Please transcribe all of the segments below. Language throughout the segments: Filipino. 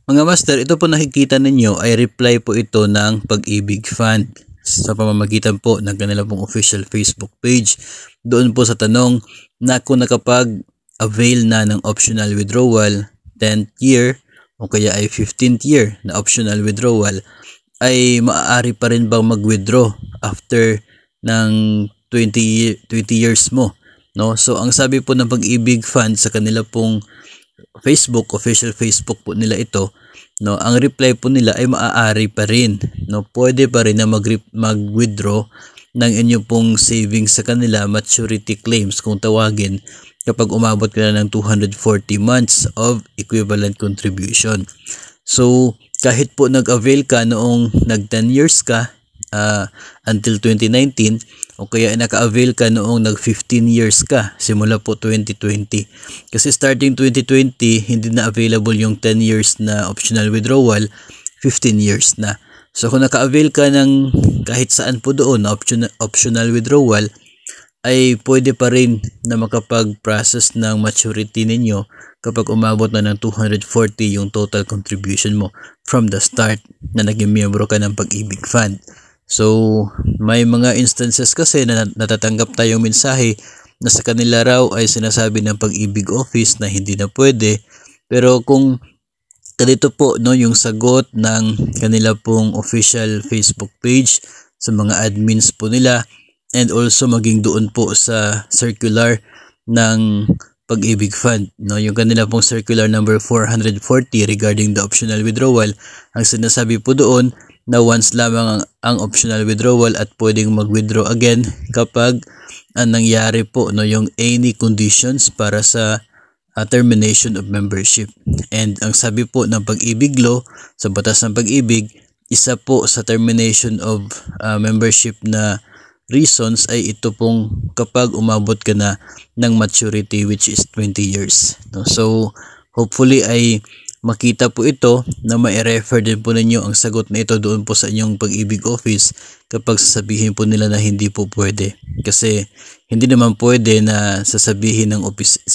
Mga master, ito po nakikita ninyo ay reply po ito ng Pag-ibig Fund sa pamamagitan po ng kanilang pong official Facebook page. Doon po sa tanong na kung nakapag-avail na ng optional withdrawal 10th year o kaya ay 15th year na optional withdrawal, ay maaari pa rin bang mag-withdraw after ng 20 years mo, no? So ang sabi po ng Pag-ibig Fund sa kanila pong Facebook, official Facebook po nila ito, no, ang reply po nila ay maaari pa rin, no, pwede pa rin na mag-withdraw ng inyo pong savings sa kanila, maturity claims kung tawagin, kapag umabot ka na ng 240 months of equivalent contribution. So kahit po nag-avail ka noong nag 10 years ka until 2019, o kaya naka-avail ka noong nag 15 years ka simula po 2020, kasi starting 2020 hindi na available yung 10 years na optional withdrawal, 15 years na. So kung naka-avail ka ng kahit saan po doon na optional withdrawal, ay pwede pa rin na makapag-process ng maturity ninyo kapag umabot na ng 240 yung total contribution mo from the start na naging miyembro ka ng Pag-ibig Fund. So may mga instances kasi na natatanggap tayong mensahe na sa kanila raw ay sinasabi ng Pag-ibig Office na hindi na pwede, pero kung ganito po, no, yung sagot ng kanila pong official Facebook page sa mga admins po nila, and also maging doon po sa circular ng Pag-ibig Fund, no, yung kanila pong circular number 440 regarding the optional withdrawal, ang sinasabi po doon na once lamang ang optional withdrawal at pwedeng mag-withdraw again kapag nangyari po, no, yung any conditions para sa termination of membership. And ang sabi po ng Pag-ibig Law sa batas ng Pag-ibig, isa po sa termination of membership na reasons ay ito pong kapag umabot ka na ng maturity, which is 20 years, no? So hopefully ay makita po ito na ma-refer din po ninyo ang sagot na ito doon po sa inyong Pag-ibig Office kapag sasabihin po nila na hindi po pwede. Kasi hindi naman pwede na sasabihin ng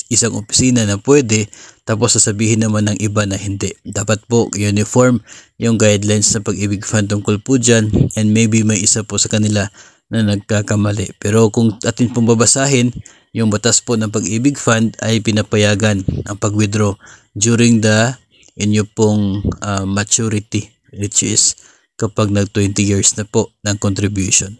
isang opisina na pwede tapos sasabihin naman ng iba na hindi. Dapat po uniform yung guidelines ng Pag-ibig Fund tungkol po dyan, and maybe may isa po sa kanila na nagkakamali. Pero kung atin pong babasahin, yung batas po ng Pag-ibig Fund ay pinapayagan ang pag-withdraw during the inyo pong maturity, which is kapag nag 20 years na po ng contribution.